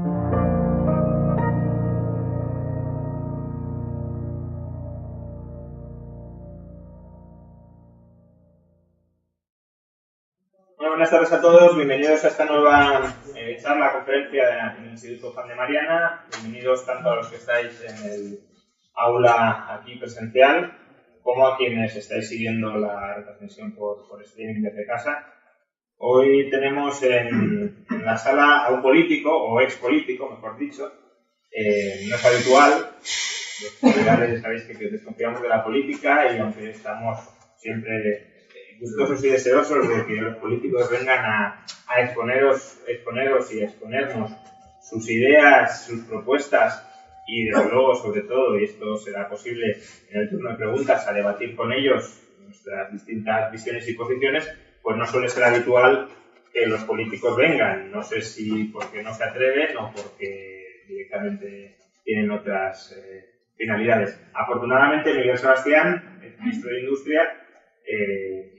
Buenas tardes a todos, bienvenidos a esta nueva charla, conferencia del Instituto Juan de Mariana. Bienvenidos tanto a los que estáis en el aula aquí presencial, como a quienes estáis siguiendo la retransmisión por streaming desde casa. Hoy tenemos en la sala a un político, o ex político, mejor dicho. No es habitual, los liberales sabéis que desconfiamos de la política y aunque estamos siempre gustosos y deseosos de que los políticos vengan a exponeros y a exponernos sus ideas, sus propuestas y desde luego, sobre todo, y esto será posible en el turno de preguntas, a debatir con ellos nuestras distintas visiones y posiciones, pues no suele ser habitual que los políticos vengan. No sé si porque no se atreven o porque directamente tienen otras finalidades. Afortunadamente, Miguel Sebastián, el ministro de Industria,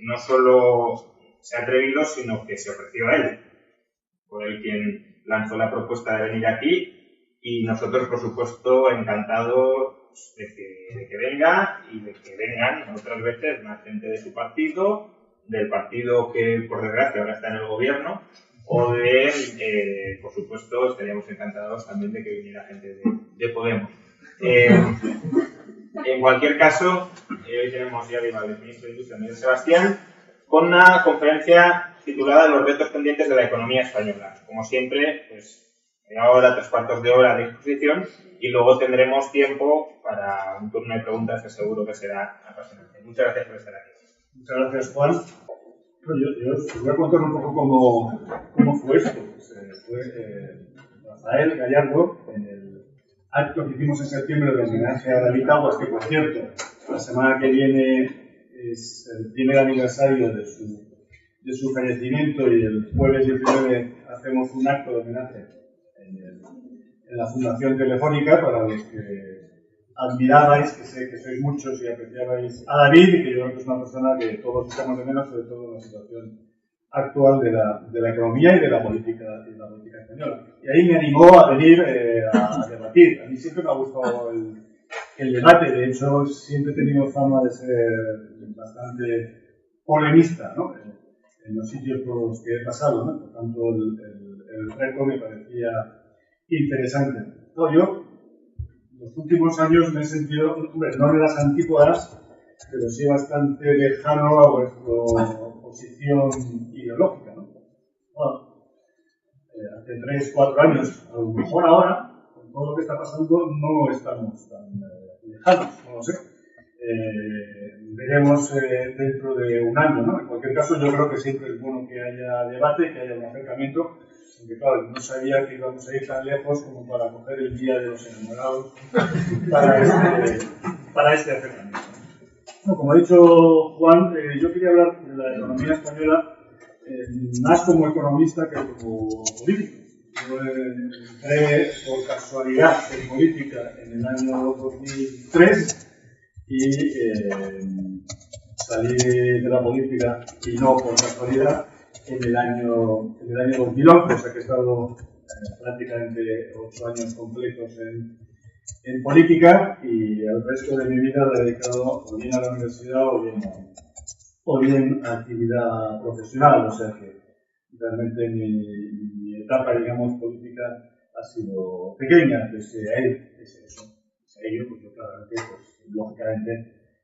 no solo se ha atrevido, sino que se ofreció a él. Fue él quien lanzó la propuesta de venir aquí y nosotros, por supuesto, encantados de que venga y de que vengan otras veces más gente de su partido, del partido que, por desgracia, ahora está en el gobierno, o de, por supuesto, estaríamos encantados también de que viniera gente de Podemos. En cualquier caso, hoy tenemos ya al ministro de Industria, Miguel Sebastián, con una conferencia titulada Los retos pendientes de la economía española. Como siempre, pues media hora, 3/4 de hora de exposición y luego tendremos tiempo para un turno de preguntas que seguro que será apasionante. Muchas gracias por estar aquí. Muchas gracias, Juan. Yo os voy a contar un poco cómo fue esto. Fue Rafael Gallardo, en el acto que hicimos en septiembre de homenaje a David Aguas, que por cierto, la semana que viene es el primer aniversario de su fallecimiento y el jueves 19 hacemos un acto de homenaje en la Fundación Telefónica para los que admirabais, que sé que sois muchos y apreciabais a David y que yo creo que es una persona que todos echamos de menos, sobre todo en la situación actual de la economía y de la política española. Y ahí me animó a venir a debatir. A mí siempre me ha gustado el debate, de hecho siempre he tenido fama de ser bastante polemista, ¿no? En los sitios por los que he pasado, ¿no? Por tanto el reto me parecía interesante. No, yo los últimos años me he sentido, no en las antípodas, pero sí bastante lejano a vuestra posición ideológica, ¿no? Bueno, hace 3-4 años, a lo mejor ahora, con todo lo que está pasando, no estamos tan lejanos, no lo sé. Veremos dentro de un año, ¿no? En cualquier caso, yo creo que siempre es bueno que haya debate, que haya un acercamiento, porque claro, no sabía que íbamos a ir tan lejos como para coger el Día de los Enamorados para este acercamiento. Bueno, como ha dicho Juan, yo quería hablar de la economía española más como economista que como político. Yo entré por casualidad en política en el año 2003 y salí de la política, y no por casualidad, en el año 2011, o sea que he estado prácticamente 8 años completos en política y el resto de mi vida lo he dedicado o bien a la universidad o bien a actividad profesional, o sea que realmente mi etapa, digamos, política ha sido pequeña, pese a ello, pues yo claramente, pues, lógicamente,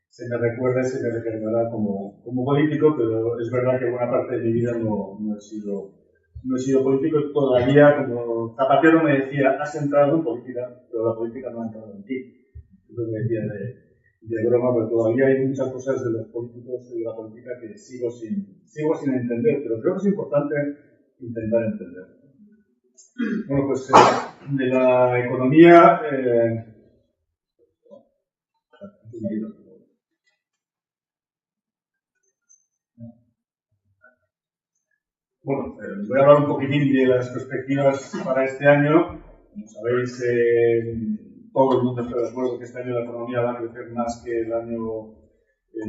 se me recuerda y se me recordará como político, pero es verdad que buena parte de mi vida no he sido político y todavía, como Zapatero me decía, has entrado en política, pero la política no ha entrado en ti. Yo me decía de broma, pero todavía hay muchas cosas de los políticos y de la política que sigo sin entender, pero creo que es importante intentar entender. Bueno, pues de la economía... Bueno, voy a hablar un poquitín de las perspectivas para este año. Como sabéis, todo el mundo está de acuerdo que este año la economía va a crecer más que el año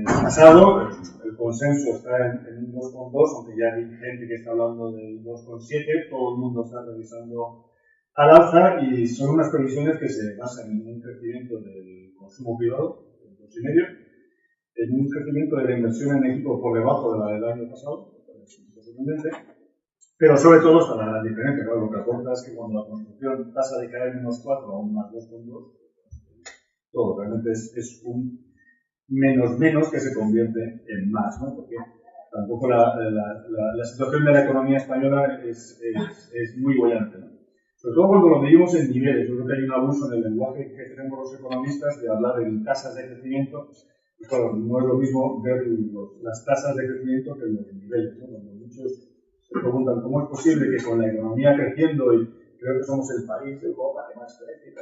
pasado. El consenso está en un 2,2, aunque ya hay gente que está hablando del 2,7. Todo el mundo está revisando al alza y son unas previsiones que se basan en un crecimiento del consumo privado, del 2,5%, en un crecimiento de la inversión en equipo por debajo de la del año pasado, pero sobre todo está la gran diferencia. Claro, lo que aporta es que cuando la construcción pasa de caer -4 a un +2,2, todo realmente es un menos que se convierte en más, ¿no? Porque tampoco la situación de la economía española es muy bollante, ¿no? Sobre todo cuando lo medimos en niveles. Yo creo que hay un abuso en el lenguaje que tenemos los economistas de hablar en tasas de crecimiento. Y claro, no es lo mismo ver las tasas de crecimiento que los niveles, ¿no? Cuando muchos se preguntan cómo es posible que con la economía creciendo, y creo que somos el país de Europa que más crece,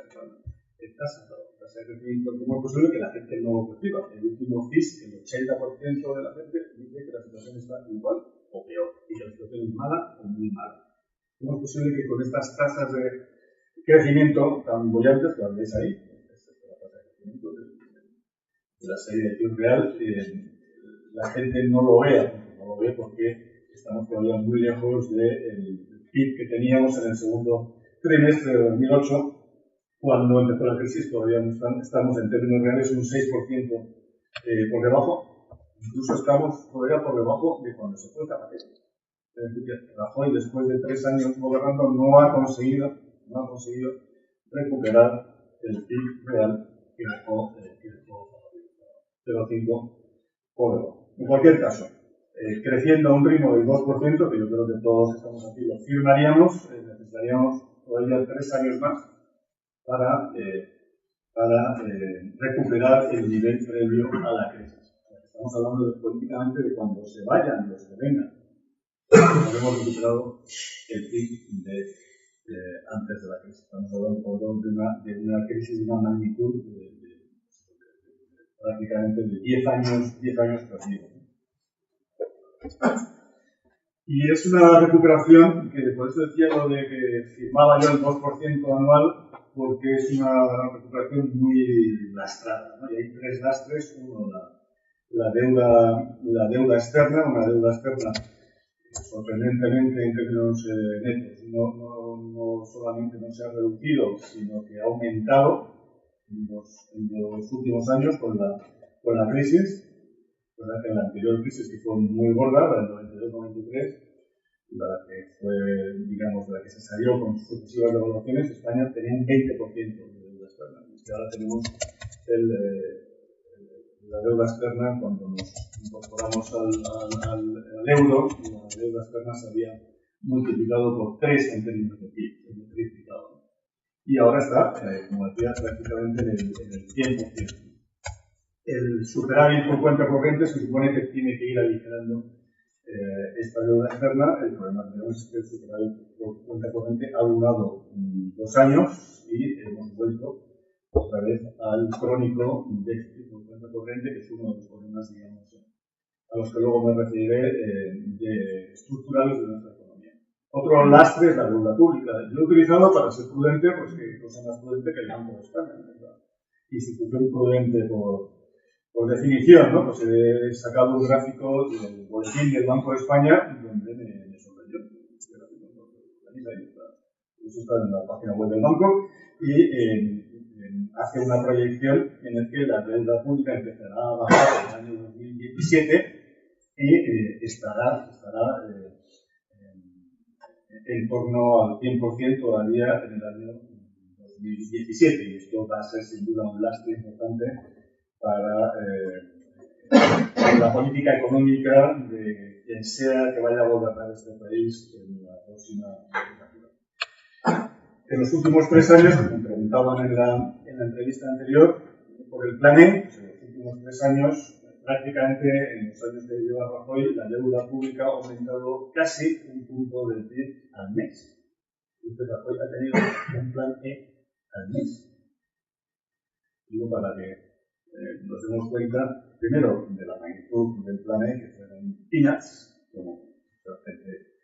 tasa de crecimiento, cómo es posible que la gente no lo perciba. El último CIS, el 80% de la gente dice que la situación está igual o peor, y que la situación es mala o muy mala. ¿Cómo es posible que con estas tasas de crecimiento tan bollantes, que las veis ahí, la tasa de crecimiento de la serie de PIB real, la gente no lo vea? No lo ve porque estamos todavía muy lejos del PIB que teníamos en el segundo trimestre de 2008, cuando empezó la crisis. Todavía estamos en términos reales un 6% por debajo. Incluso estamos todavía por debajo de cuando se fue Zapatero. Es decir, que Rajoy, después de 3 años gobernando, no ha conseguido recuperar el PIB real que dejó Zapatero, 0,5 por debajo. En cualquier caso, creciendo a un ritmo del 2%, que yo creo que todos estamos aquí lo firmaríamos, necesitaríamos todavía 3 años más para recuperar el nivel previo a la crisis. Estamos hablando políticamente de cuando se vayan los que vengan. Hemos recuperado el PIB de antes de la crisis. Estamos hablando de una crisis de una magnitud prácticamente de 10 años perdidos. Y es una recuperación que, por eso decía lo de que firmaba yo el 2% anual, porque es una recuperación muy lastrada, ¿no? Y hay 3 lastres. Uno, la deuda externa, una deuda externa sorprendentemente en términos netos, no solamente no se ha reducido, sino que ha aumentado en los últimos años con la crisis. ¿Verdad? Que la anterior crisis, que fue muy gorda, la del 92-93, la que fue, digamos, la que se salió con sucesivas devaluaciones, España tenía un 20% de deuda externa. Y ahora tenemos la deuda externa, cuando nos incorporamos al euro, la deuda externa se había multiplicado por 3 en términos de PIB, se había triplicado. Y ahora está, como decía, prácticamente en el 100%. El superávit por cuenta corriente se supone que tiene que ir aligerando esta deuda externa. El problema es que el superávit por cuenta corriente ha durado 2 años y hemos vuelto otra vez al crónico déficit por cuenta corriente, que es uno de los problemas, digamos, a los que luego me referiré, estructurales de nuestra economía. Otro lastre es la deuda pública. Yo he utilizado, para ser prudente, pues que cosa más prudente que el Banco de España, ¿no? Institución prudente por definición, ¿no? Pues he sacado un gráfico del boletín del Banco de España donde me sorprendió. Eso está en la página web del banco y hace una proyección en la que la deuda pública empezará a bajar en el año 2017 y estará en torno al 100% todavía en el año 2017. Y esto va a ser sin duda un lastre importante para la política económica de quien sea que vaya a gobernar este país en la próxima legislatura. En los últimos 3 años, como me preguntaban en la entrevista anterior, por el plan E, en los últimos 3 años, prácticamente en los años que lleva Rajoy, la deuda pública ha aumentado casi un punto del PIB al mes. Entonces Rajoy ha tenido un plan E al mes. Digo, para que nos demos cuenta, primero, de la magnitud del plan E, que fueron peanuts, como la gente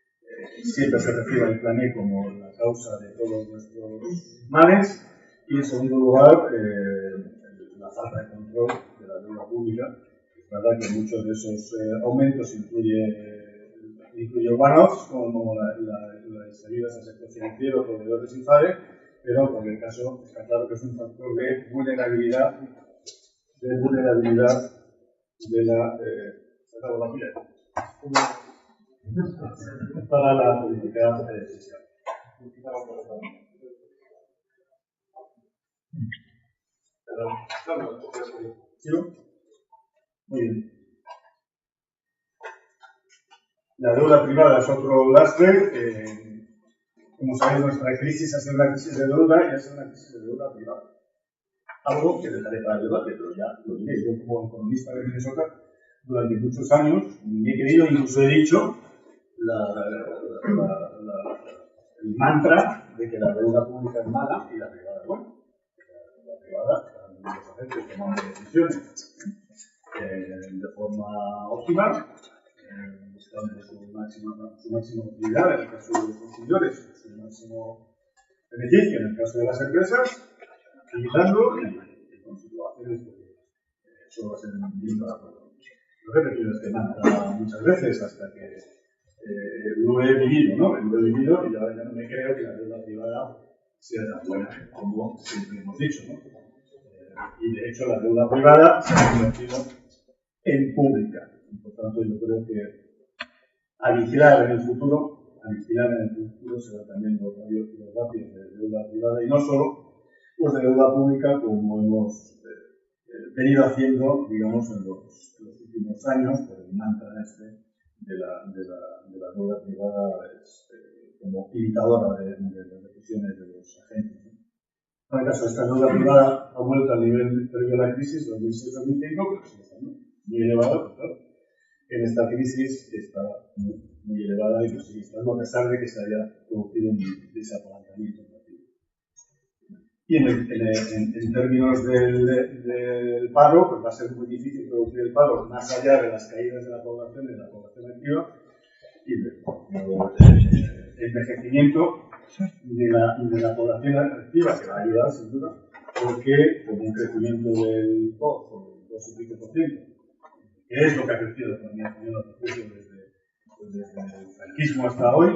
siempre se refiere al plan E como la causa de todos nuestros males, y en segundo lugar, la falta de control de la deuda pública. Es verdad que muchos de esos aumentos incluye incluye one-offs como las ayudas al sector financiero, proveedores y FADE, pero en cualquier caso está claro que es un factor de vulnerabilidad de la para la política fiscal. Muy bien. La deuda privada es otro lastre. Como sabéis, nuestra crisis ha sido una crisis de deuda y ha sido una crisis de deuda privada. Algo que dejaré para el debate, pero ya lo diré. Yo, como economista de Minnesota, durante muchos años me he creído, incluso he dicho, el mantra de que la deuda pública es mala y la privada es buena. La privada, los agentes toman decisiones de forma óptima, buscando su máxima utilidad en el caso de los consumidores, su máximo beneficio en el caso de las empresas, agilizando y con situaciones que eso va a ser bien para todos. Lo he repetido este mantra muchas veces hasta que lo he vivido, ¿no? Lo he vivido y ya no me creo que la deuda privada sea tan buena como siempre hemos dicho, ¿no? Y de hecho la deuda privada se ha convertido en pública. Por tanto, yo creo que a vigilar en el futuro será también los ratios de deuda privada y no solo los de deuda pública como hemos venido haciendo, digamos, en los últimos años, por el mantra de la deuda privada como imitadora de las decisiones de los agentes. En el caso de esta deuda privada ha vuelto al nivel previo a la crisis, 2006-2005, pero sigue estando muy elevada, claro. En esta crisis está muy elevada y pues sigue estando a pesar de que se haya producido un desapalancamiento. Y en términos del paro, pues va a ser muy difícil producir el paro más allá de las caídas de la población y de la población activa y del envejecimiento de la población activa, que va a ayudar sin duda, porque con un crecimiento del POC por el 2,5%, que es lo que ha crecido la economía española desde el franquismo hasta hoy,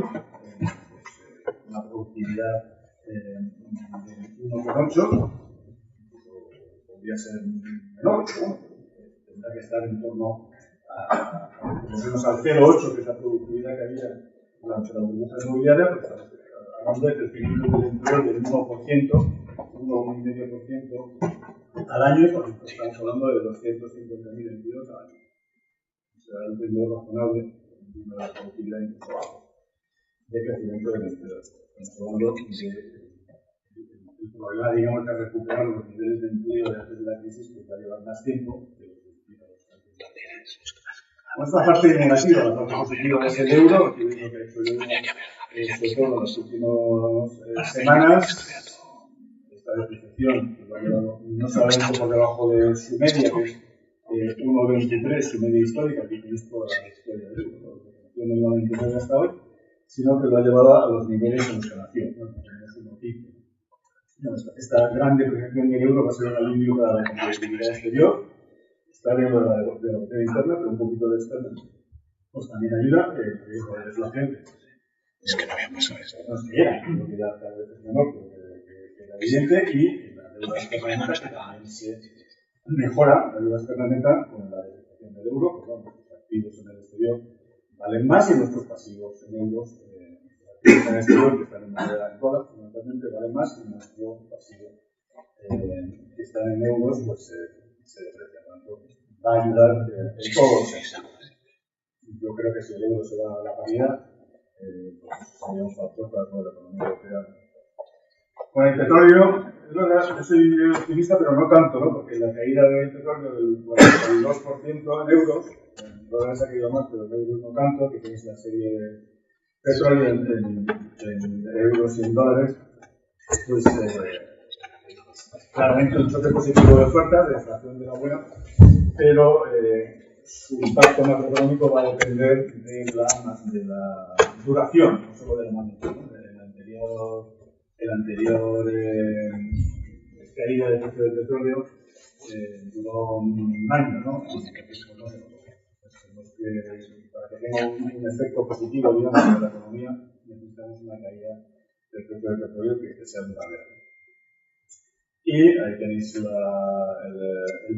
una productividad de 1,8, podría ser menor, pero tendrá que estar en torno por lo menos al 0,8, que es la productividad que había durante la burbuja inmobiliaria, pues hablando de crecimiento del empleo del 1,5% al año, por ejemplo, estamos hablando de 250.000 empleos al año. Será el ritmo razonable de la productividad incluso bajo de crecimiento del empleo. Estamos hablando del problema, digamos, de recuperar los niveles de empleo de antes de la crisis, pues va a llevar más tiempo que los implicados antes de la crisis. Nuestra parte negativa, la parte positiva es el euro, que es lo que ha hecho el euro, sobre todo en las últimas semanas. Esta depreciación que lo ha llevado, no solamente por debajo de su media, que es 1,23, su media histórica, que es toda la historia del euro, la depreciación de 1,29 hasta hoy, sino que lo ha llevado a los niveles en los que nació, ¿no? Esta gran depreciación del euro va a ser un alivio para la competitividad exterior. Está bien de la moneda interna, pero un poquito de externa. Pues también ayuda el riesgo de deflación. Es que no había pasado eso. No se llega, creo que ya cada vez es menor, pero que era evidente, y la deuda externa también se mejora, la deuda externa neta con la depreciación del euro, pues vamos, los activos en el exterior valen más y nuestros pasivos en euros, en el exterior, que están en moneda en dólar, fundamentalmente valen más y nuestro pasivo que están en euros, pues se deprecia tanto. Va a ayudar en todos. Yo creo que si el euro se va a la paridad, pues sería un factor para toda la economía europea. Con el petróleo, es verdad, yo soy optimista, pero no tanto, ¿no? Porque la caída del petróleo del 42% en euros, en dólares ha caído más, pero en euros no tanto, que tenéis la serie de petróleo en euros y en dólares, pues claramente un choque positivo de oferta, de inflación de la buena, pero su impacto macroeconómico va a depender de la duración, no solo de la magnitud, ¿no? El anterior caída del precio del petróleo duró un año, ¿no? Para que tenga un efecto positivo, digamos, en la economía, necesitamos una caída del precio del petróleo que sea duradera. Y ahí tenéis el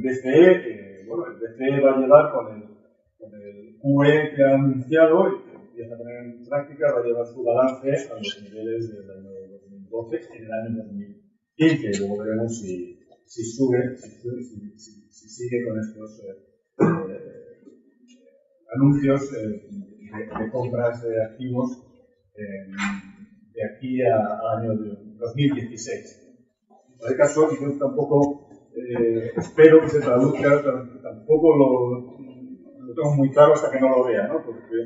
BCE. Bueno, el BCE va a llevar con el QE que ha anunciado y que empieza a poner en práctica, va a llevar su balance a los niveles del año 2012 en el año 2015. Y luego veremos si sube, si sigue con estos anuncios de compras de activos de aquí al año 2016. En cualquier caso, yo tampoco espero que se traduzca, tampoco lo tengo muy claro hasta que no lo vea, ¿no? Porque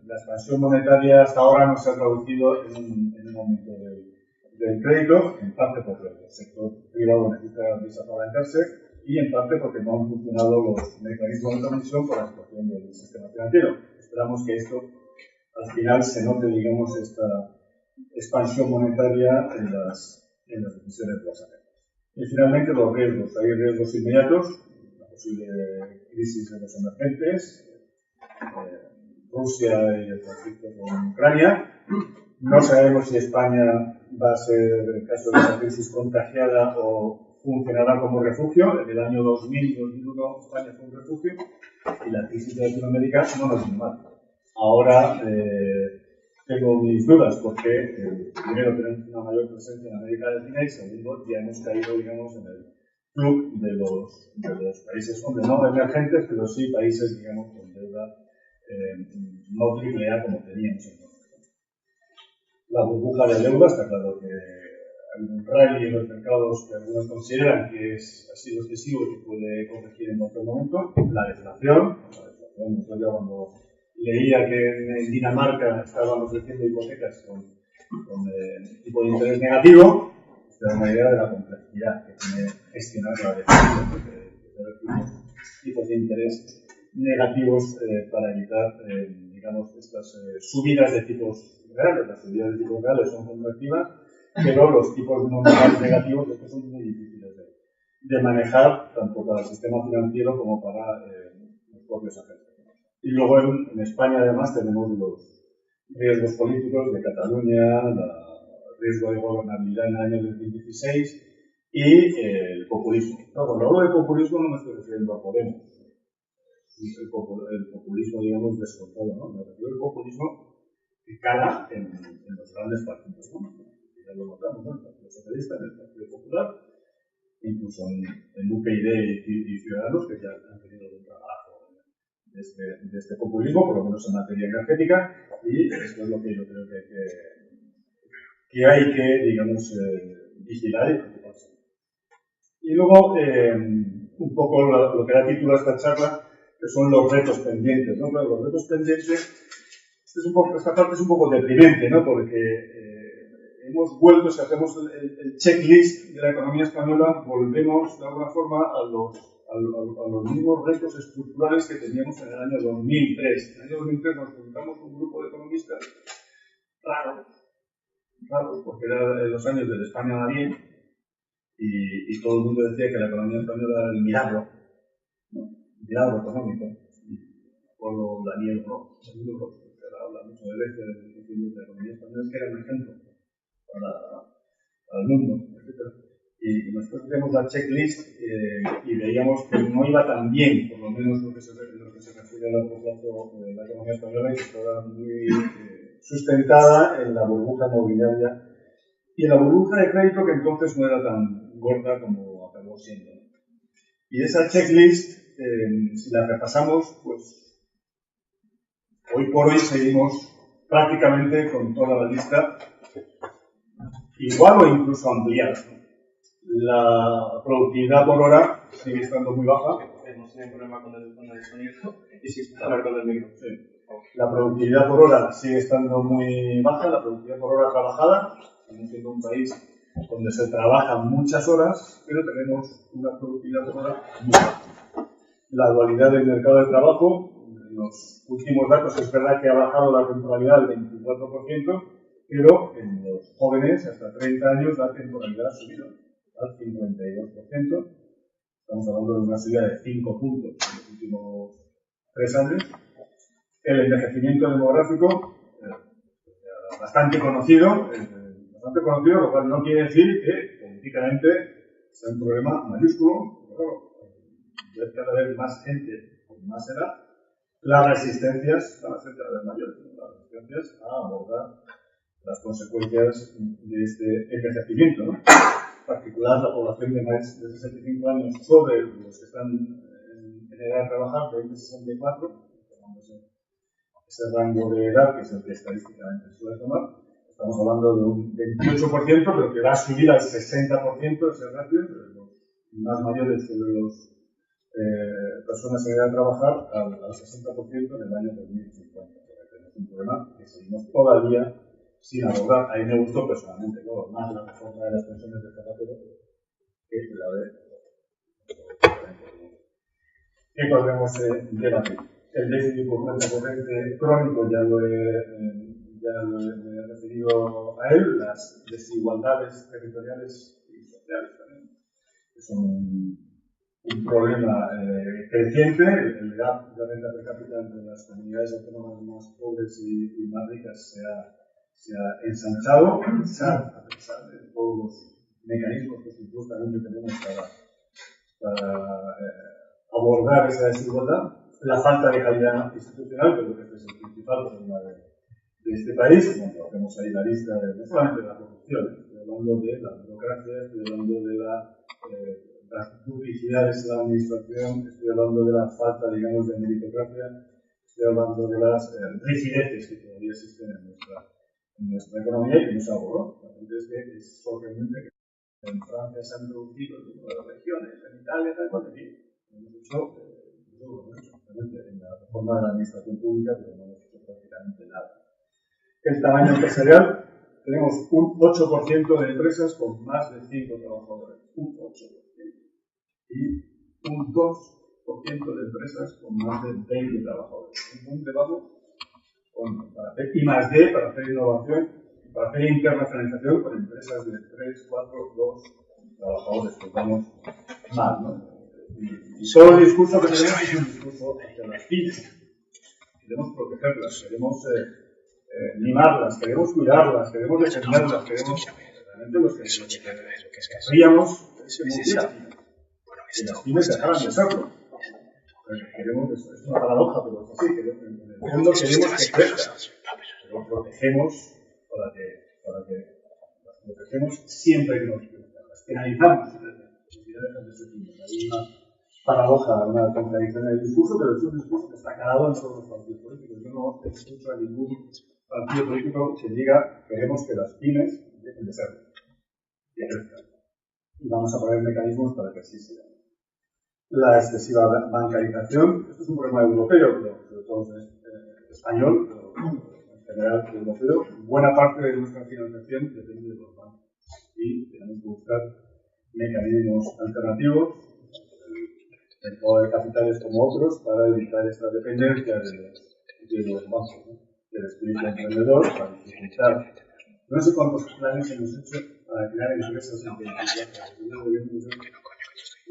la expansión monetaria hasta ahora no se ha traducido en un aumento del crédito, en parte porque el sector privado necesita desapalancarse y en parte porque no han funcionado los mecanismos de transmisión por la situación del sistema financiero. Esperamos que esto al final se note, digamos, esta expansión monetaria en las decisiones de las agencias. Y finalmente los riesgos. Hay riesgos inmediatos, la posible crisis de los emergentes, Rusia y el conflicto con Ucrania. No sabemos si España va a ser, en caso de esa crisis, contagiada o funcionará como refugio. En el año 2000-2001 España fue un refugio y la crisis de Latinoamérica no nos vino mal. Ahora tengo mis dudas porque primero tenemos una mayor presencia en América Latina y segundo ya hemos caído, digamos, en el club de los países, hombre, no emergentes, pero sí países, digamos, con deuda no triple A como teníamos entonces. La burbuja de deuda, está claro que hay un rally en los mercados que algunos consideran que ha sido excesivo y que puede corregir en otro momento. La deflación, nosotros ya cuando leía que en Dinamarca estaban ofreciendo hipotecas con tipo de interés negativo, se da una idea de la complejidad que tiene gestionar la deflación, porque tipos de interés negativos para evitar, digamos, estas subidas de tipos reales. Las subidas de tipos reales son contractivas, pero los tipos nominales negativos es que son muy difíciles de manejar, tanto para el sistema financiero como para los propios agentes. Y luego en España, además, tenemos los riesgos políticos de Cataluña, el riesgo de gobernabilidad en el año 2016 y el populismo. Cuando hablo de populismo no me estoy refiriendo a Podemos. El populismo, digamos, descontrolado, ¿no? Me refiero al populismo que cala en los grandes partidos, ¿no? Ya lo notamos, ¿no? El Partido Socialista, en el Partido Popular, incluso en UPyD y Ciudadanos, que ya han tenido un trabajo de este populismo, por lo menos en materia energética, y esto es lo que yo creo que hay que, digamos, vigilar y preocuparse. Y luego, un poco lo que da título a esta charla, que son los retos pendientes, ¿no? Pero los retos pendientes, esta parte es un poco deprimente, ¿no? Porque hemos vuelto, si hacemos el checklist de la economía española, volvemos de alguna forma a los mismos retos estructurales que teníamos en el año 2003. En el año 2003 nos juntamos un grupo de economistas raros, porque eran los años de España va bien, y todo el mundo decía que la economía española era el milagro, ¿no? Milagro económico. Por lo Daniel Ross, que habla mucho de veces de la economía española, es que era un ejemplo para el mundo, etc. Y nosotros hacíamos la checklist y veíamos que no iba tan bien, por lo menos lo que se refiere a largo plazo de la economía española, y que estaba muy sustentada en la burbuja inmobiliaria y en la burbuja de crédito, que entonces no era tan gorda como acabó siendo. Y esa checklist, si la repasamos, pues hoy por hoy seguimos prácticamente con toda la lista igual o incluso ampliada. La productividad por hora sigue estando muy baja. Hemos tenido un problema con el sonido y sí, hablar con el micro. Sí. La productividad por hora sigue estando muy baja, la productividad por hora trabajada. Estamos siendo un país donde se trabajan muchas horas, pero tenemos una productividad por hora muy baja. La dualidad del mercado de trabajo, en los últimos datos es verdad que ha bajado la temporalidad al 24%, pero en los jóvenes hasta 30 años la temporalidad ha subido al 52%. Estamos hablando de una subida de 5 puntos en los últimos 3 años. El envejecimiento demográfico, bastante conocido, lo cual no quiere decir que políticamente sea un problema mayúsculo. Claro, cada vez más gente con más edad, las resistencias van a ser cada vez mayores, las resistencias a abordar las consecuencias de este envejecimiento, ¿no? En particular, la población de más de 65 años sobre los que están en edad de trabajar, 20-64, ese rango de edad, que es el que estadísticamente se suele tomar, estamos hablando de un 28%, pero que va a subir al 60% ese ratio, de los más mayores sobre los personas en edad de trabajar, al 60% en el año 2050. Tenemos un problema que seguimos todavía sin abordar. A mí me gustó personalmente, ¿no? Más la reforma de las pensiones de Zapatero que la de... ¿Qué podemos debatir? El déficit por cuenta corriente crónico ya lo he referido a él, las desigualdades territoriales y sociales también, que son un problema creciente. El gap de renta per cápita entre las comunidades autónomas más pobres y más ricas se ha ensanchado, a pesar de todos los mecanismos que supuestamente tenemos para abordar esa desigualdad. La falta de calidad institucional, creo que es el principal problema de este país. Bueno, hacemos ahí la lista no solamente de la corrupción, estoy hablando de la burocracia, estoy hablando de las duplicidades de la administración, estoy hablando de la falta, digamos, de meritocracia, estoy hablando de las rigideces que todavía existen en nuestra economía y que no se abordó. La verdad es que es sorprendente que en Francia se han introducido el número de regiones, en Italia, tal cual, aquí hemos hecho en la reforma de la administración pública, pero no hemos hecho prácticamente nada. El tamaño empresarial, tenemos un 8% de empresas con más de 5 trabajadores, un 8%, y un 2% de empresas con más de 20 trabajadores. Un punto vamos para hacer I+D, para hacer innovación, para hacer internacionalización con empresas de 3, 4, 2 trabajadores, que vamos mal, ¿no? Y todo el discurso que tenemos es un discurso hacia las pymes. Queremos protegerlas, queremos mimarlas, queremos cuidarlas, queremos defenderlas, queremos realmente lo que queríamos es que las pymes dejaran de serlo. Queremos, es una paradoja, pero es así, en el fondo queremos que crezcan, pero protegemos para que las protegemos siempre que nos crezcan, las penalizamos si dejan de ser pymes. Hay una paradoja, una contradicción en el discurso, pero es un discurso que está calado en todos los partidos políticos. Yo no escucho a ningún partido político que diga queremos que las pymes dejen de serlo, que crezcan. Y vamos a poner mecanismos para que así sea. La excesiva bancarización, esto es un problema europeo, pero sobre todo es español, pero en general europeo. Buena parte de nuestra financiación depende de los bancos y tenemos que buscar mecanismos alternativos, el mercado de capitales como otros, para evitar esta dependencia de los bancos, ¿no? Del espíritu emprendedor, para dificultar. No sé cuántos planes hemos hecho para crear empresas en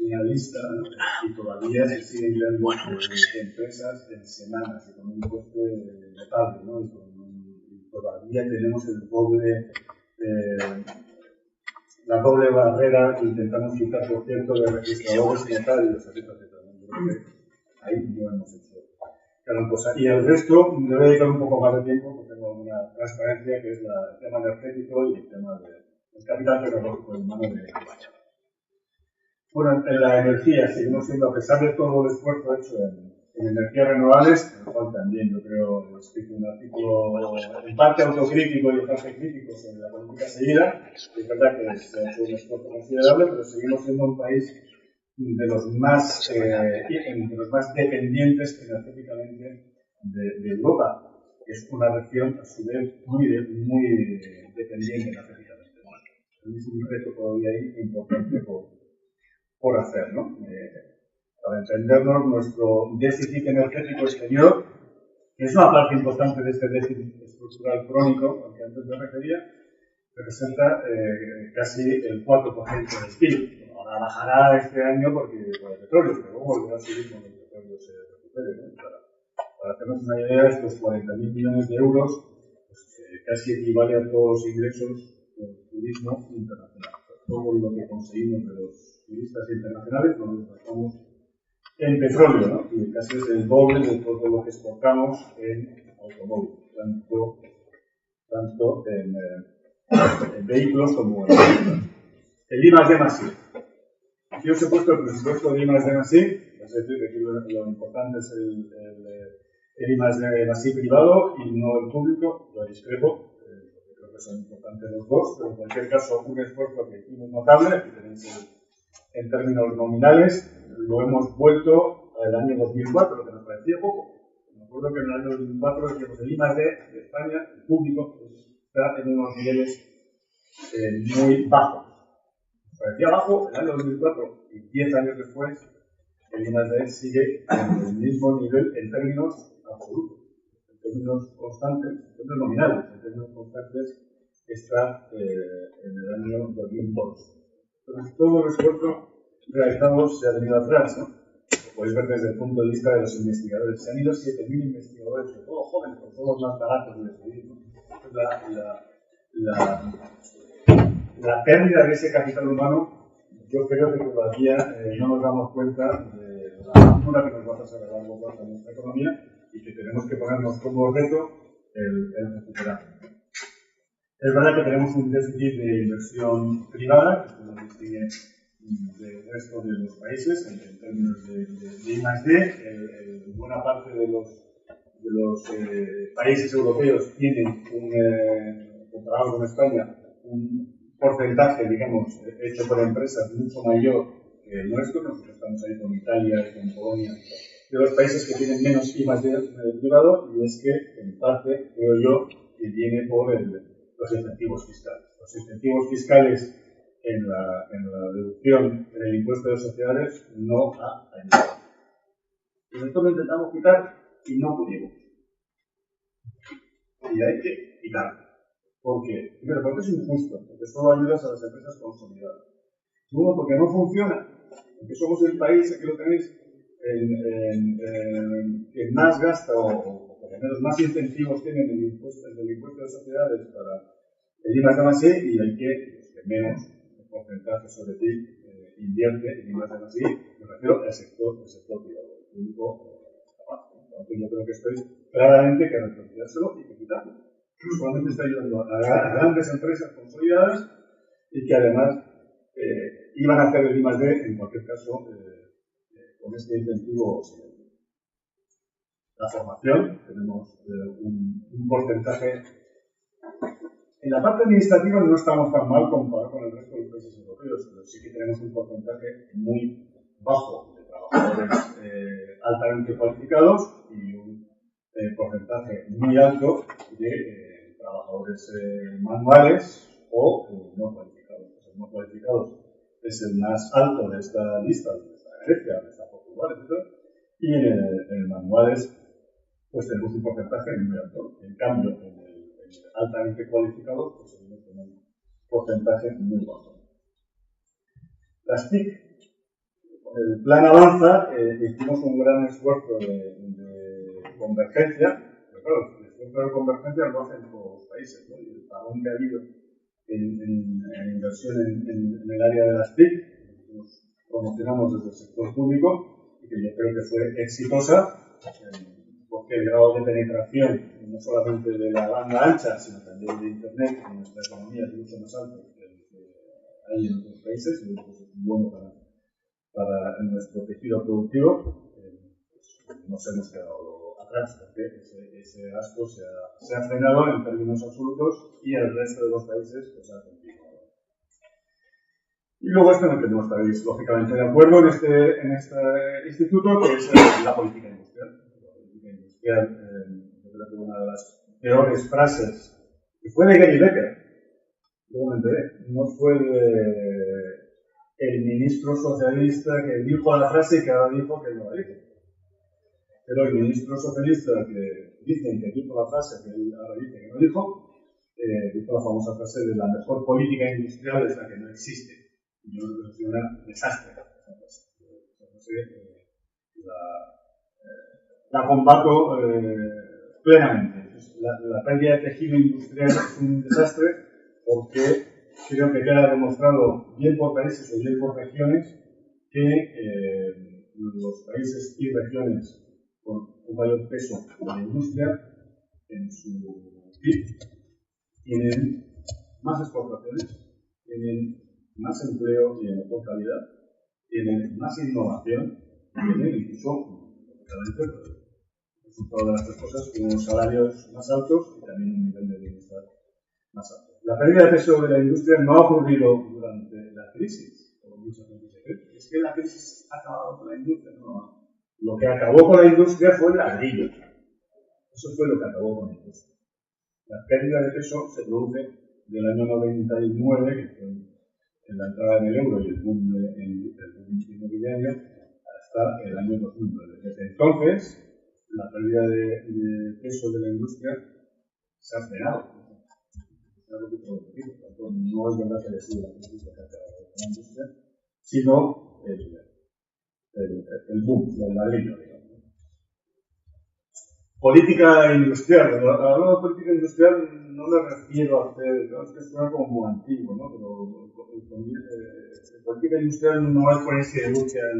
una lista, ¿no? Y todavía se siguen creando empresas en semanas y con un coste notable, ¿no? Y todavía tenemos la doble barrera que intentamos quitar, por cierto, de registradores notarios, etcétera. Yo creo que ahí no hemos hecho gran cosa. Y el resto, me voy a dedicar un poco más de tiempo, porque tengo una transparencia que es el tema energético y el tema del capital tecnológico en mano de España. Bueno, en la energía seguimos siendo, a pesar de todo el esfuerzo hecho en energías renovables, en el cual también yo creo he escrito un artículo en parte autocrítico y en parte crítico sobre la política seguida. Es verdad que se ha hecho un esfuerzo considerable, pero seguimos siendo un país de los más dependientes energéticamente de Europa. Es una región, a su vez, muy dependiente energéticamente. Es un reto todavía ahí importante por hacer, ¿no? Para entendernos, nuestro déficit energético exterior, que es una parte importante de este déficit estructural crónico al que antes me refería, representa casi el 4% del PIB. Ahora bajará este año por el petróleo, pero luego volverá a subir cuando el petróleo se recupere, ¿no? Para hacernos una idea, estos 40.000 millones de euros pues, casi equivale a todos los ingresos del turismo internacional. Todo lo que conseguimos de los turistas internacionales lo gastamos en petróleo, ¿no? Y casi es el doble de todo lo que exportamos en automóviles, tanto en vehículos como en el I+D+I. Aquí os he puesto el presupuesto de I+D+I, es decir, que aquí lo importante es el I+D+I privado y no el público. Yo discrepo, porque creo que son importantes los dos, pero en cualquier caso un esfuerzo que hicimos notable, aquí tenéis en términos nominales, lo hemos vuelto al año 2004, que nos parecía poco. Me acuerdo que en el año 2004 decíamos el I+D de España, el público, está en unos niveles muy bajos. Nos parecía bajo el año 2004 y 10 años después el I+D sigue en el mismo nivel en términos absolutos, en términos constantes, en términos nominales, en términos constantes está en el año 2002. Entonces, todo el esfuerzo realizado se ha venido atrás, ¿no? Lo podéis ver desde el punto de vista de los investigadores. Se han ido 7.000 investigadores, sobre todo jóvenes, porque son los más baratos de decidir, ¿no? La pérdida de ese capital humano, yo creo que todavía no nos damos cuenta de la factura que nos va a pasar a largo plazo en nuestra economía y que tenemos que ponernos como reto el recuperar. Es verdad que tenemos un déficit de inversión privada, que se nos distingue del resto de los países en términos de I+D. Buena parte de los países europeos tienen, comparado con España, un porcentaje, digamos, hecho por empresas mucho mayor que el nuestro. Nosotros estamos ahí con Italia y con Polonia, de los países que tienen menos I+D privado, y es que, en parte, creo yo, que viene por los incentivos fiscales. Los incentivos fiscales en la deducción del impuesto de sociedades no ha ayudado. Y nosotros lo intentamos quitar y no pudimos. Y hay que quitarlo. ¿Por qué? Primero, porque es injusto, porque solo ayudas a las empresas consolidadas. Segundo, porque no funciona, porque somos el país, aquí lo tenéis, que más gasta o por lo menos más incentivos tienen del impuesto de sociedades para el I+D+I, y hay que menos porcentaje sobre ti invierte en I+D+I. Me refiero al sector privado, el público abajo. Entonces yo creo que esto es claramente que retrocedárselo y que quitarlo. Solamente está ayudando a grandes empresas consolidadas y que además iban a hacer el I+D en cualquier caso con este incentivo. La formación, tenemos un porcentaje. En la parte administrativa no estamos tan mal comparado con el resto de los países europeos, pero sí que tenemos un porcentaje muy bajo de trabajadores altamente cualificados y un porcentaje muy alto de trabajadores manuales o no cualificados. Los no cualificados es el más alto de esta lista, de esta Grecia, de esta Portugal, etc. Y en manuales pues tenemos un porcentaje muy alto. En cambio, en altamente cualificados, pues tenemos un porcentaje muy bajo. Las TIC, el plan Avanza, hicimos un gran esfuerzo de convergencia, pero claro, el esfuerzo de convergencia lo hacen todos los países, ¿no? Y el parón que ha habido en inversión en el área de las TIC, nos promocionamos desde el sector público y que yo creo que fue exitosa. Porque el grado de penetración, no solamente de la banda ancha, sino también de Internet en nuestra economía es mucho más alto que el que hay en otros países, y eso es bueno para nuestro tejido productivo. Pues nos hemos quedado atrás, porque ese gasto se ha frenado en términos absolutos y el resto de los países pues, ha continuado. Y luego esto en el que no estaréis lógicamente de acuerdo en este instituto, que es la política industrial. Yo creo que una de las peores frases, que fue de Gary Becker, luego me enteré, no fue el ministro socialista que dijo la frase y que ahora dijo que no la dijo. Pero el ministro socialista que dicen que dijo la frase que él ahora dice que no dijo la famosa frase de la mejor política industrial es la que no existe. Y yo creo que es un desastre esa frase. la combato plenamente. La pérdida de tejido industrial es un desastre porque creo que queda demostrado, bien por países o bien por regiones, que los países y regiones con un mayor peso de la industria en su PIB tienen más exportaciones, tienen más empleo y de mejor calidad, tienen más innovación, tienen incluso, lógicamente, resultado de las tres cosas, tienen unos salarios más altos y también un nivel de bienestar más alto. La pérdida de peso de la industria no ha ocurrido durante la crisis, como mucha gente se cree. Es que la crisis ha acabado con la industria. No. Lo que acabó con la industria fue el ladrillo. Eso fue lo que acabó con la industria. La pérdida de peso se produce del año 99, que fue en la entrada en el euro y el boom inmobiliario, hasta el año 2009. Desde entonces, la pérdida de peso de la industria se ha frenado. No es verdad que haya sido la crisis que ha acabado con la industria, sino el boom del ladrillo, digamos. Política industrial. Cuando hablo de política industrial no me refiero a hacer, es que suena como muy antiguo, ¿no? Pero política industrial no es ponerse de lucha en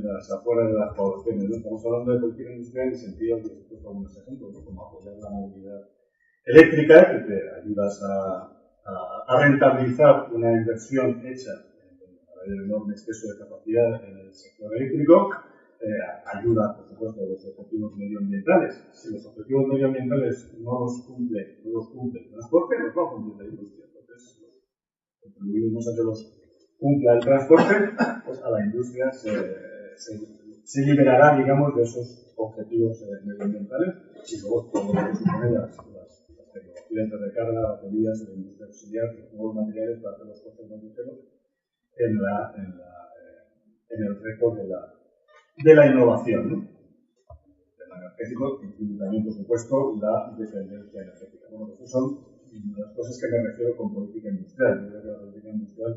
las afueras de las poblaciones, ¿no? Estamos hablando de política industrial en el sentido que he puesto algunos ejemplos, ¿no? Como apoyar la movilidad eléctrica, que te ayudas a rentabilizar una inversión hecha a un enorme exceso de capacidad en el sector eléctrico, ayuda, por supuesto, a los objetivos medioambientales. Si los objetivos medioambientales no los cumple el transporte, no va a cumplir la industria. Entonces, contribuimos a que los cumpla el transporte, pues a la industria se liberará, digamos, de esos objetivos medioambientales y luego todo lo que supone las tecnologías de recarga, baterías, la industria auxiliar, los nuevos materiales para hacer los costes más ligeros en el récord de la innovación, ¿no? El energético incluye también, por supuesto, la dependencia energética. Bueno, estas son las cosas que me refiero con política industrial. Yo creo que la política industrial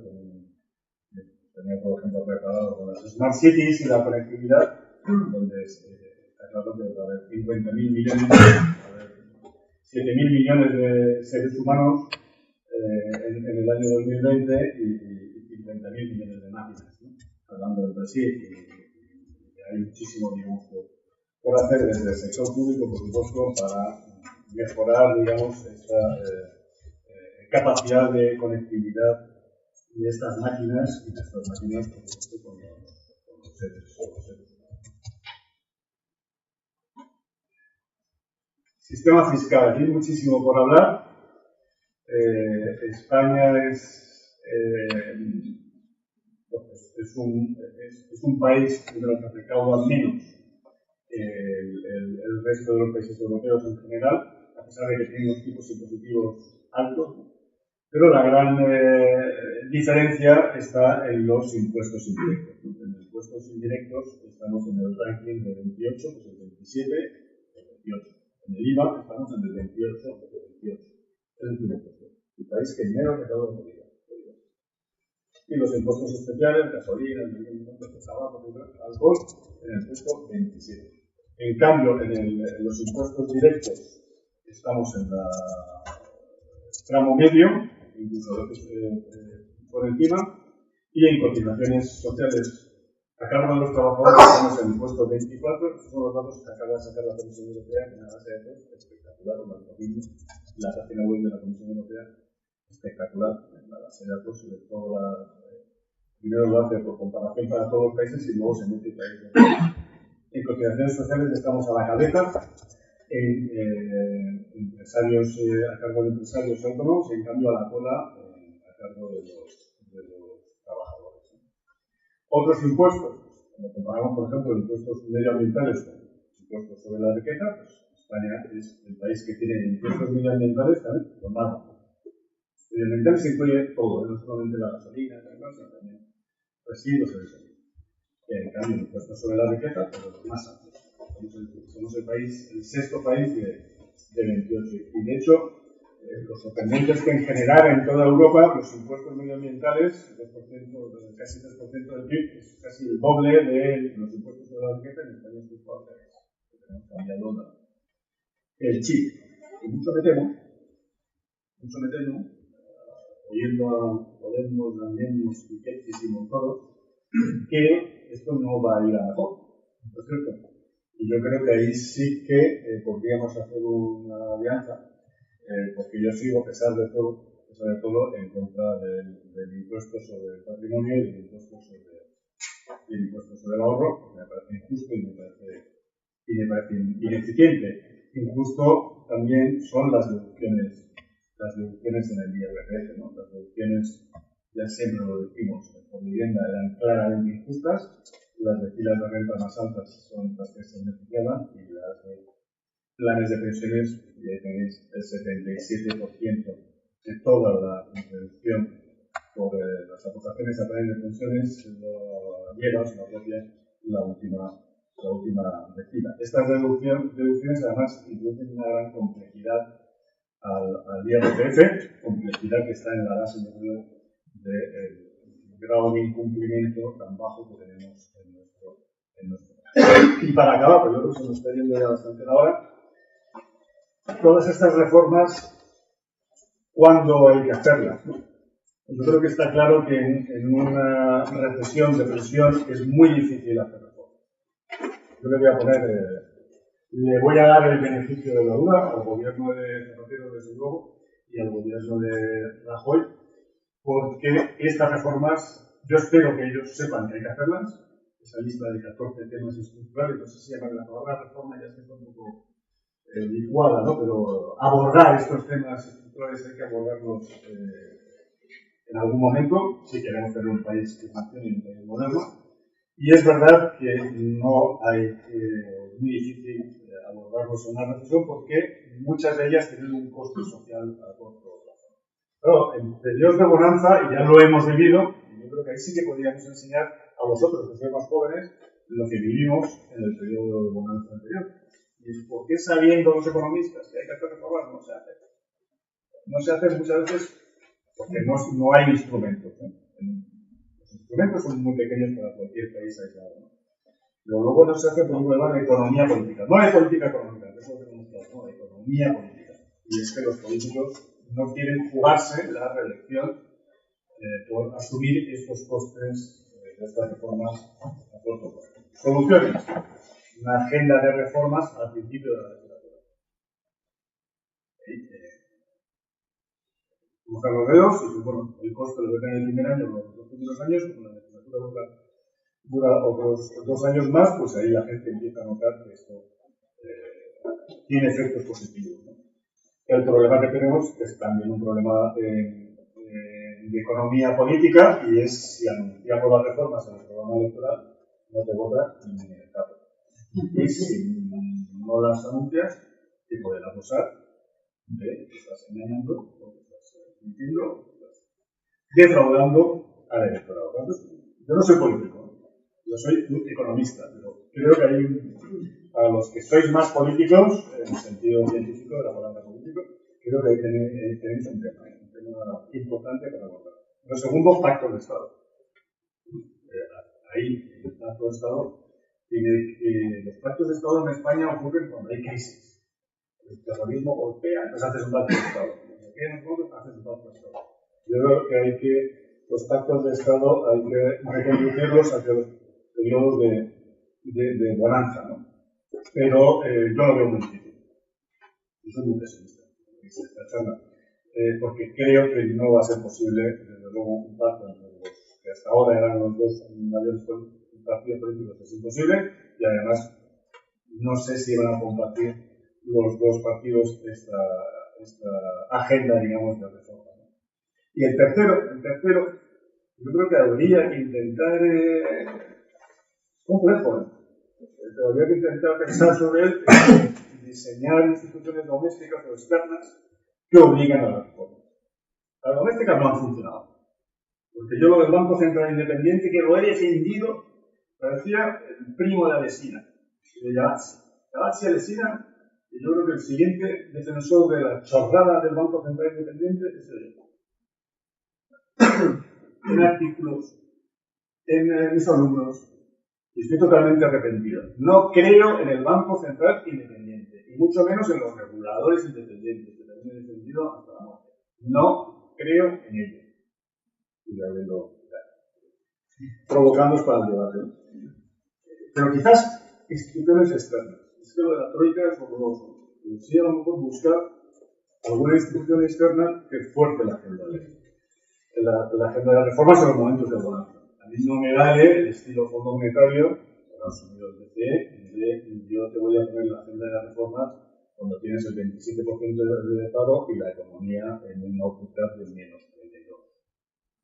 tenía, por ejemplo, preparado con las Smart Cities y la conectividad, donde está claro que va a haber 50.000 millones, 7.000 millones de seres humanos en el año 2020 y 50.000 millones de máquinas, ¿no? Hablando del Brasil, y hay muchísimo, digamos, por hacer desde el sector público, por supuesto, para mejorar, digamos, esta capacidad de conectividad de estas máquinas y de estas máquinas, por supuesto, con los seres humanos. Sistema fiscal, aquí hay muchísimo por hablar. España es un país de los que recauda menos el resto de los países europeos en general, a pesar de que tiene unos tipos impositivos altos, pero la gran diferencia está en los impuestos indirectos. En los impuestos indirectos estamos en el ranking de 28, pues el 27, el 28. En el IVA estamos en el 28, el 28. El país que menos recauda por IVA. Y los impuestos especiales, gasolina, tabaco, alcohol, en el puesto 27. En cambio, en los impuestos directos estamos en el tramo medio, incluso a veces por encima, y en cotizaciones sociales a cargo de los trabajadores estamos en el puesto 24. Estos son los datos que acaba de sacar la Comisión Europea, que una base de datos espectacular, la página web de la Comisión Europea, espectacular, la base de datos sobre todo primero lo hace por comparación para todos los países y luego se mete país de país. En cotizaciones sociales estamos a la cabeza, en empresarios, a cargo de empresarios autónomos, y en cambio a la cola a cargo de los trabajadores. Otros impuestos, cuando comparamos, por ejemplo, impuestos medioambientales con impuestos sobre la riqueza, pues España es el país que tiene impuestos medioambientales también con más bajo. Medioambientales incluye todo, no solamente la gasolina, sino también residuos de gasolina. En cambio, impuestos sobre la riqueza, pero los más altos. Somos el sexto país de 28. Y de hecho, Lo sorprendente es que en general en toda Europa los impuestos medioambientales, casi 3% del PIB, es casi el doble de los impuestos sobre la riqueza. En España es justo al revés. Tenemos cambiado el chip. Y mucho me temo, oyendo a Podemos, Cambiemos, Piketty y Montoro, que esto no va a ir a mejor, ¿no es cierto? Y yo creo que ahí sí que podríamos hacer una alianza, porque yo sigo, a pesar de todo, en contra del impuesto sobre el patrimonio y del impuesto sobre el ahorro, porque me parece injusto y me parece ineficiente. Injusto también son las deducciones en el IRPF, ¿no? Las deducciones, ya siempre lo decimos, por vivienda eran claramente injustas. Las de filas de renta más altas son las que se beneficiaban y las de planes de pensiones, y ahí tenéis el 77% de toda la reducción por las aportaciones a planes de pensiones lo lleva, se lo apropia la última decila. Estas deducciones además introducen una gran complejidad al IRPF, complejidad que está en la base del grado de incumplimiento tan bajo que tenemos en nuestro país. Y para acabar, pues yo creo que se nos está yendo ya bastante la hora, todas estas reformas, ¿cuándo hay que hacerlas? Yo creo que está claro que en una recesión, depresión, es muy difícil hacer reformas. Yo le voy a dar el beneficio de la duda al gobierno de Zapatero, desde luego, y al gobierno de Rajoy, porque estas reformas, yo espero que ellos sepan que hay que hacerlas. Esa lista de 14 temas estructurales, no sé si llaman la palabra reforma, ya está un poco licuada, ¿no? Pero abordar estos temas estructurales hay que abordarlos en algún momento, si queremos tener un país que funcione y un país moderno. Y es verdad que no hay muy difícil abordarlos en una recesión porque muchas de ellas tienen un costo social a corto plazo. Pero en periodos de bonanza, y ya lo hemos vivido, yo creo que ahí sí que podríamos enseñar a vosotros, que sois más jóvenes, lo que vivimos en el periodo de bonanza anterior. ¿Y por qué sabiendo los economistas que hay que hacer reformas no se hace? No se hace muchas veces porque no hay instrumentos, ¿no? Los instrumentos son muy pequeños para cualquier país aislado, ¿no? Pero luego no se hace por un problema de economía política. No hay política económica, eso lo tenemos claro, ¿no? Hay economía política. Y es que los políticos no quieren jugarse la reelección por asumir estos costes de estas reformas a corto plazo. Soluciones. Una agenda de reformas al principio de la legislatura. Cruzar los dedos y bueno, el coste lo ven en el primer año, los 2 primeros años, como la legislatura dura otros 2 años más, pues ahí la gente empieza a notar que esto tiene efectos positivos, ¿no? El problema que tenemos es también un problema de economía política, y es si anunciamos las reformas en el programa electoral, no te vota ni en el caso. Y si no las anuncias, te pueden acusar de que estás engañando, o que estás mintiendo, o que estás defraudando al electorado. Entonces, yo no soy político, yo soy economista, pero creo que hay para los que sois más políticos, en el sentido científico de la palabra político, creo que tenéis un tema importante para abordar. Lo segundo, pactos de Estado. Ahí, el pacto de Estado. Los pactos de Estado en España ocurren cuando hay crisis. El terrorismo golpea, entonces haces un pacto de Estado. Haces un pacto de Estado. Yo creo que los pactos de Estado hay que reconducirlos hacia los periodos de bonanza, ¿no? Pero yo lo veo muy difícil. Yo soy muy pesimista en esta charla, porque creo que no va a ser posible, desde luego, un pacto entre los que hasta ahora eran los dos mayores partidos políticos. Es imposible, y además no sé si van a compartir los dos partidos esta agenda, digamos, de reforma, ¿no? Y el tercero, yo creo que habría que intentar complejo, ¿eh? Habría que intentar pensar sobre él y diseñar instituciones domésticas o externas que obligan a la reforma. Las domésticas no han funcionado, porque yo lo del Banco Central Independiente, que lo he defendido, parecía el primo de Alesina, de Gavazzi. Gavazzi y Alesina Y yo creo que el siguiente defensor de la chorrada del Banco Central Independiente es el en artículos, en mis alumnos, y estoy totalmente arrepentido. No creo en el Banco Central Independiente, y mucho menos en los reguladores independientes, que también he defendido hasta la muerte. No creo en ellos. Y habiendo provocándonos para el debate. Pero quizás instituciones externas. Es que lo de la troika es horroroso. Sí, a lo mejor buscar alguna institución externa que fuerce la agenda de reformas en los momentos de bonanza. A mí no me vale el estilo Fondo Monetario, Estados Unidos BCE, de yo te voy a poner la agenda de las reformas cuando tienes el 27% de paro y la economía en un output del menos 32.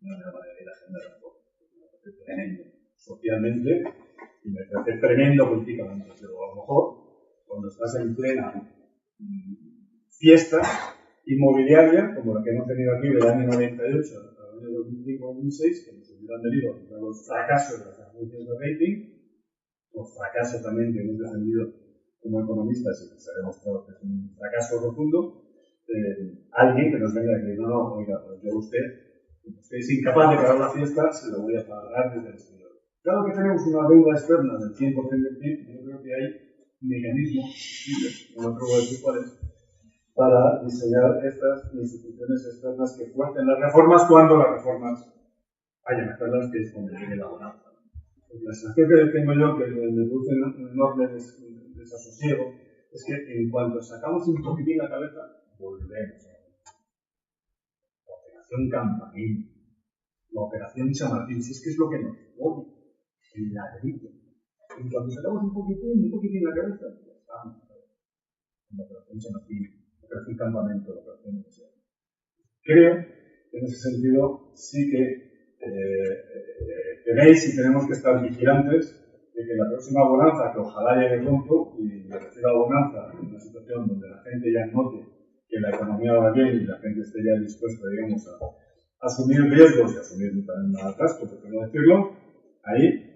No me vale la agenda de reformas. Me parece tremendo socialmente y me parece tremendo políticamente, pero a lo mejor cuando estás en plena fiesta inmobiliaria, como la que hemos tenido aquí del año 98 al año 2005-2006, que nos hubieran venido los fracasos de las agencias de rating, los fracasos también que hemos defendido como economistas y que se ha demostrado que es un fracaso rotundo, alguien que nos venga a decir, no, oiga, pues yo usted es incapaz de pagar la fiesta, se lo voy a pagar desde el exterior. Claro que tenemos una deuda externa del 100% del PIB, yo creo que hay mecanismos posibles, no me atrevo a decir cuáles, para diseñar estas instituciones externas que fuercen las reformas cuando las reformas hayan que hacerlas, que es cuando llegue la bonanza. La sensación que tengo yo, que me produce un enorme desasosiego, es que en cuanto sacamos un poquitín la cabeza, volvemos. La operación Campanil, la operación Chamartín, si es que es lo que nos odia, el ladrillo. En cuanto sacamos un poquitín la cabeza, ya estamos. La operación Chamartín, la operación Campamento, la operación Museo. Creo que en ese sentido sí que tenéis y tenemos que estar vigilantes de que la próxima bonanza, que ojalá llegue pronto, y me refiero a bonanza en una situación donde la gente ya note que la economía va bien y la gente esté ya dispuesta, digamos, a asumir riesgos y asumir también mal gasto, por qué no decirlo, ahí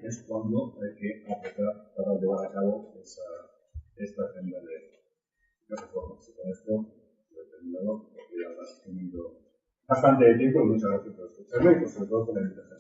es cuando hay que apretar para llevar a cabo esta agenda de reformas. Y con esto lo he terminado, porque ya has tenido bastante tiempo y muchas gracias por escucharme y sobre todo por la invitación.